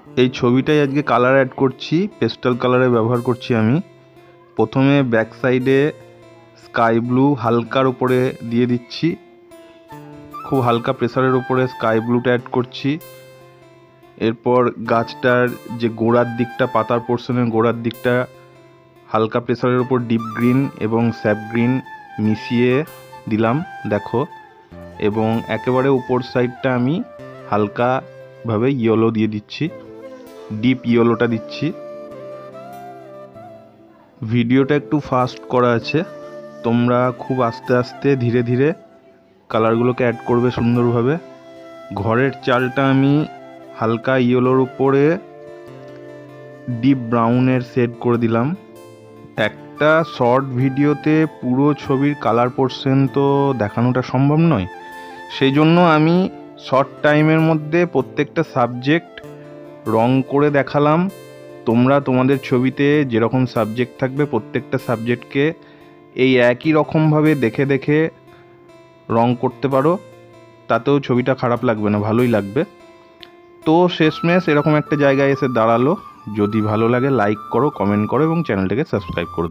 এই ছবিটাই আজকে colour add করছি, পেস্টাল কালারে ব্যবহার করছি আমি। প্রথমে ব্যাক সাইডে স্কাই ব্লু হালকার উপরে দিয়ে দিচ্ছি, খুব হালকা প্রেসারের উপরে স্কাই ব্লুটা অ্যাড করছি। এরপর গাছটার যে গোড়ার দিকটা, পাতার পোর্শনের গোড়ার দিকটা হালকা প্রেসারের উপর ডিপ গ্রিন এবং স্যাপ গ্রিন মিশিয়ে দিলাম, দেখো। এবং একেবারে উপর সাইডটা আমি হালকাভাবে ইয়েলো দিয়ে দিচ্ছি, ডিপ ইয়েলোটা দিচ্ছি। ভিডিওটা একটু ফাস্ট করা আছে, তোমরা খুব আস্তে আস্তে ধীরে ধীরে কালারগুলোকে অ্যাড করবে সুন্দরভাবে। ঘরের চালটা আমি হালকা ইয়েলোর উপরে ডিপ ব্রাউনের শেড করে দিলাম। একটা শর্ট ভিডিওতে পুরো ছবির কালার পোর্শন তো দেখানোটা সম্ভব নয়, সেই জন্য আমি শর্ট টাইমের মধ্যে প্রত্যেকটা সাবজেক্ট রং করে দেখালাম। তোমরা তোমাদের ছবিতে যেরকম সাবজেক্ট থাকবে প্রত্যেকটা সাবজেক্টকে এই একই রকমভাবে দেখে দেখে রং করতে পারো, তাতেও ছবিটা খারাপ লাগবে না, ভালোই লাগবে। তো শেষমেশ এরকম একটা জায়গায় এসে দাঁড়ালো। যদি ভালো লাগে লাইক করো, কমেন্ট করো এবং চ্যানেলটাকে সাবস্ক্রাইব করো।